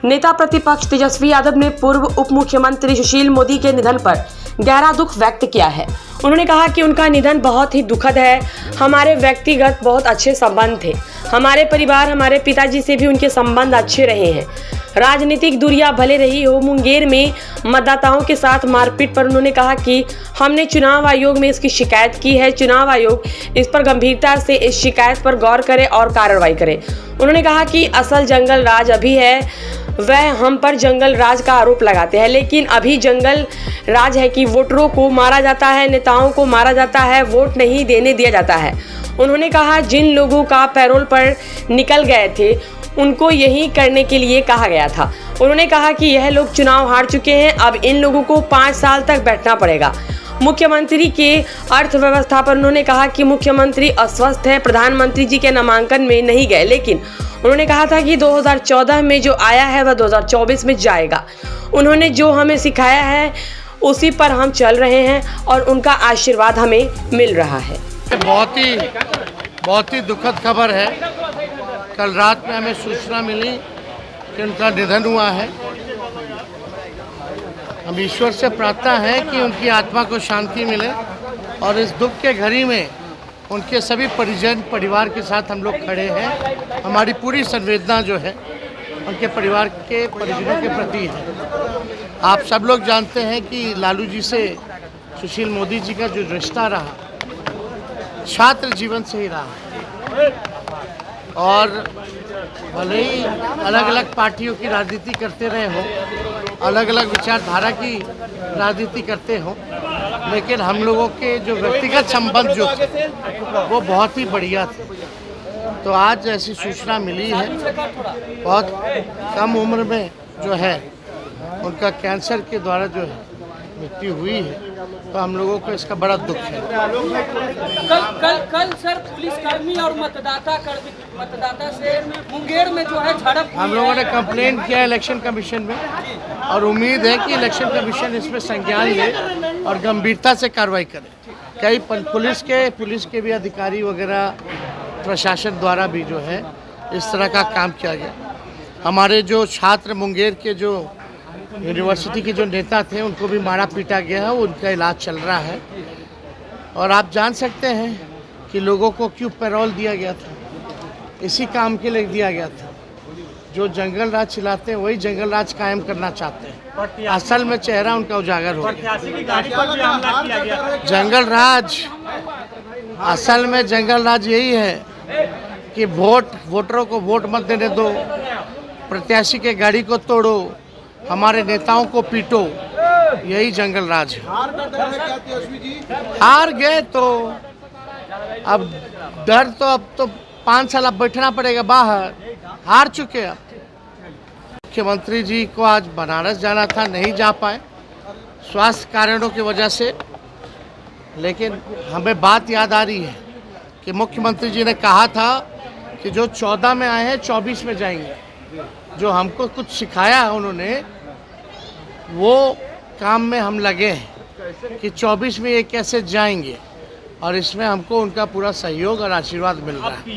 नेता प्रतिपक्ष तेजस्वी यादव ने पूर्व उप मुख्यमंत्री सुशील मोदी के निधन पर गहरा दुख व्यक्त किया है। उन्होंने कहा कि उनका निधन बहुत ही दुखद है। हमारे व्यक्तिगत बहुत अच्छे संबंध थे। हमारे परिवार, हमारे पिताजी से भी उनके संबंध अच्छे रहे हैं। राजनीतिक दूरियां भले रही हो, मुंगेर में मतदाताओं के साथ मारपीट पर उन्होंने कहा कि हमने चुनाव आयोग में इसकी शिकायत की है। चुनाव आयोग इस पर गंभीरता से इस शिकायत पर गौर करे और कार्रवाई करे। उन्होंने कहा कि असल जंगल राज अभी है। वह हम पर जंगल राज का आरोप लगाते हैं, लेकिन अभी जंगल राज है कि वोटरों को मारा जाता है, नेताओं को मारा जाता है, वोट नहीं देने दिया जाता है। उन्होंने कहा जिन लोगों का पैरोल पर निकल गए थे उनको यही करने के लिए कहा गया था। उन्होंने कहा कि यह लोग चुनाव हार चुके हैं, अब इन लोगों को 5 साल तक बैठना पड़ेगा। मुख्यमंत्री के अर्थव्यवस्था पर उन्होंने कहा कि मुख्यमंत्री अस्वस्थ है, प्रधानमंत्री जी के नामांकन में नहीं गए, लेकिन उन्होंने कहा था कि 2014 में जो आया है वह 2024 में जाएगा। उन्होंने जो हमें सिखाया है उसी पर हम चल रहे हैं और उनका आशीर्वाद हमें मिल रहा है। बहुत ही दुखद खबर है। कल रात में हमें सूचना मिली कि उनका निधन हुआ है। हम ईश्वर से प्रार्थना है कि उनकी आत्मा को शांति मिले और इस दुख के घड़ी में उनके सभी परिजन परिवार के साथ हम लोग खड़े हैं। हमारी पूरी संवेदना जो है उनके परिवार के परिजनों के प्रति है। आप सब लोग जानते हैं कि लालू जी से सुशील मोदी जी का जो रिश्ता रहा छात्र जीवन से ही रहा और भले ही अलग अलग पार्टियों की राजनीति करते रहे हो, अलग अलग विचारधारा की राजनीति करते हो, लेकिन हम लोगों के जो व्यक्तिगत संबंध जो थे वो बहुत ही बढ़िया थे। तो आज ऐसी सूचना मिली है, बहुत कम उम्र में जो है उनका कैंसर के द्वारा जो है मृत्यु हुई है, तो हम लोगों को इसका बड़ा दुख है। कल सर पुलिसकर्मी और मतदाता से मुंगेर में जो है झड़प हम लोगों ने कंप्लेंट किया इलेक्शन कमीशन में और उम्मीद है कि इलेक्शन कमीशन इसमें संज्ञान ले और गंभीरता से कार्रवाई करे। कई पुलिस के भी अधिकारी वगैरह प्रशासन द्वारा भी जो है इस तरह का काम किया गया। हमारे जो छात्र मुंगेर के जो यूनिवर्सिटी के जो नेता थे उनको भी मारा पीटा गया है, उनका इलाज चल रहा है। और आप जान सकते हैं कि लोगों को क्यों पैरोल दिया गया था, इसी काम के लिए दिया गया था। जो जंगल राज चलाते हैं वही जंगल राज कायम करना चाहते हैं। असल में चेहरा उनका उजागर हो गया। जंगल राज, असल में जंगल राज यही है कि वोटरों को वोट मत देने दो, प्रत्याशी के गाड़ी को तोड़ो, हमारे नेताओं को पीटो, यही जंगल राज है। हार गए तो अब डर तो अब तो 5 साल अब बैठना पड़ेगा बाहर। हार चुके अब। मुख्यमंत्री जी को आज बनारस जाना था, नहीं जा पाए स्वास्थ्य कारणों की वजह से, लेकिन हमें बात याद आ रही है कि मुख्यमंत्री जी ने कहा था कि जो 14 में आए हैं 24 में जाएंगे। जो हमको कुछ सिखाया है उन्होंने, वो काम में हम लगे हैं कि 24 में ये कैसे जाएंगे और इसमें हमको उनका पूरा सहयोग और आशीर्वाद मिल रहा है।